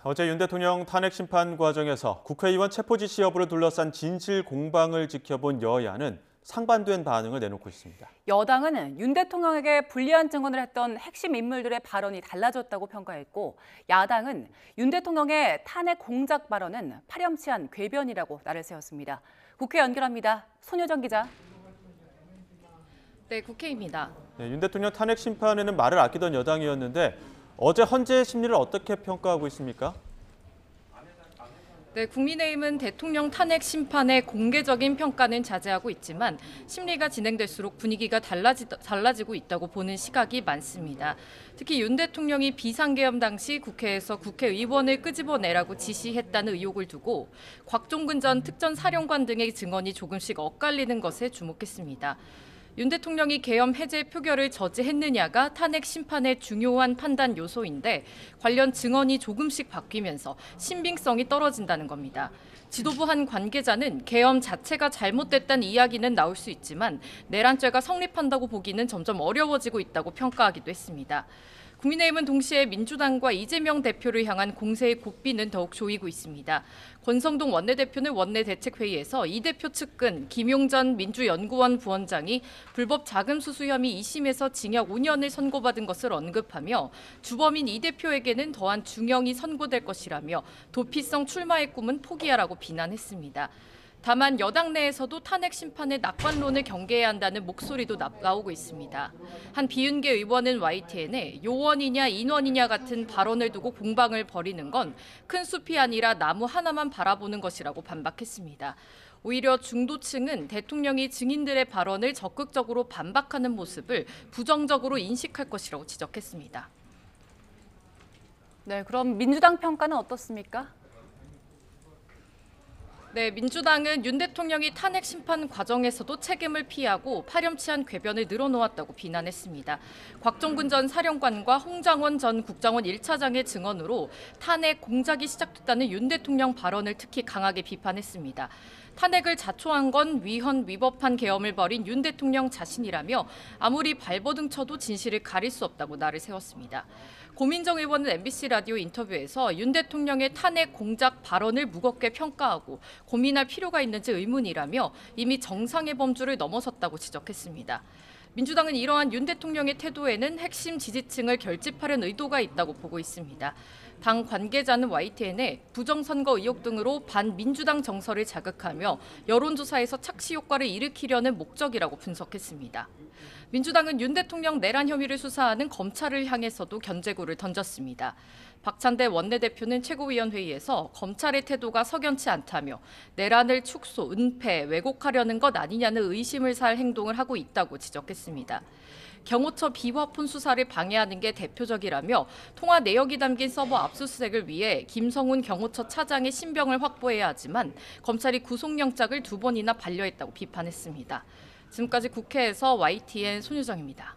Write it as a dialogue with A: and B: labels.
A: 어제 윤 대통령 탄핵 심판 과정에서 국회의원 체포 지시 여부를 둘러싼 진실 공방을 지켜본 여야는 상반된 반응을 내놓고 있습니다.
B: 여당은 윤 대통령에게 불리한 증언을 했던 핵심 인물들의 발언이 달라졌다고 평가했고, 야당은 윤 대통령의 탄핵 공작 발언은 파렴치한 궤변이라고 날을 세웠습니다. 국회 연결합니다. 손효정 기자.
C: 네, 국회입니다.
A: 윤 대통령 탄핵 심판에는 말을 아끼던 여당이었는데 어제 헌재의 심리를 어떻게 평가하고 있습니까?
C: 네, 국민의힘은 대통령 탄핵 심판의 공개적인 평가는 자제하고 있지만 심리가 진행될수록 분위기가 달라지고 있다고 보는 시각이 많습니다. 특히 윤 대통령이 비상계엄 당시 국회에서 국회의원을 끄집어내라고 지시했다는 의혹을 두고 곽종근 전 특전사령관 등의 증언이 조금씩 엇갈리는 것에 주목했습니다. 윤 대통령이 계엄 해제 표결을 저지했느냐가 탄핵 심판의 중요한 판단 요소인데 관련 증언이 조금씩 바뀌면서 신빙성이 떨어진다는 겁니다. 지도부 한 관계자는 계엄 자체가 잘못됐다는 이야기는 나올 수 있지만 내란죄가 성립한다고 보기는 점점 어려워지고 있다고 평가하기도 했습니다. 국민의힘은 동시에 민주당과 이재명 대표를 향한 공세의 고삐는 더욱 조이고 있습니다. 권성동 원내대표는 원내대책회의에서 이 대표 측근 김용전 민주연구원 부원장이 불법 자금 수수 혐의 2심에서 징역 5년을 선고받은 것을 언급하며 주범인 이 대표에게는 더한 중형이 선고될 것이라며 도피성 출마의 꿈은 포기하라고 비난했습니다. 다만 여당 내에서도 탄핵 심판의 낙관론을 경계해야 한다는 목소리도 나오고 있습니다. 한 비윤계 의원은 YTN에 요원이냐 인원이냐 같은 발언을 두고 공방을 벌이는 건 큰 숲이 아니라 나무 하나만 바라보는 것이라고 반박했습니다. 오히려 중도층은 대통령이 증인들의 발언을 적극적으로 반박하는 모습을 부정적으로 인식할 것이라고 지적했습니다.
B: 네, 그럼 민주당 평가는 어떻습니까?
C: 네, 민주당은 윤 대통령이 탄핵 심판 과정에서도 책임을 피하고 파렴치한 궤변을 늘어놓았다고 비난했습니다. 곽종근 전 사령관과 홍장원 전 국정원 1차장의 증언으로 탄핵 공작이 시작됐다는 윤 대통령 발언을 특히 강하게 비판했습니다. 탄핵을 자초한 건 위헌위법한 계엄을 벌인 윤 대통령 자신이라며 아무리 발버둥 쳐도 진실을 가릴 수 없다고 날을 세웠습니다. 고민정 의원은 MBC 라디오 인터뷰에서 윤 대통령의 탄핵 공작 발언을 무겁게 평가하고 고민할 필요가 있는지 의문이라며 이미 정상의 범주를 넘어섰다고 지적했습니다. 민주당은 이러한 윤 대통령의 태도에는 핵심 지지층을 결집하려는 의도가 있다고 보고 있습니다. 당 관계자는 YTN에 부정선거 의혹 등으로 반민주당 정서를 자극하며 여론조사에서 착시 효과를 일으키려는 목적이라고 분석했습니다. 민주당은 윤 대통령 내란 혐의를 수사하는 검찰을 향해서도 견제구를 던졌습니다. 박찬대 원내대표는 최고위원회의에서 검찰의 태도가 석연치 않다며 내란을 축소, 은폐, 왜곡하려는 것 아니냐는 의심을 살 행동을 하고 있다고 지적했습니다. 경호처 비화폰 수사를 방해하는 게 대표적이라며 통화 내역이 담긴 서버 압수수색을 위해 김성훈 경호처 차장의 신병을 확보해야 하지만 검찰이 구속영장을 2번이나 반려했다고 비판했습니다. 지금까지 국회에서 YTN 손유정입니다.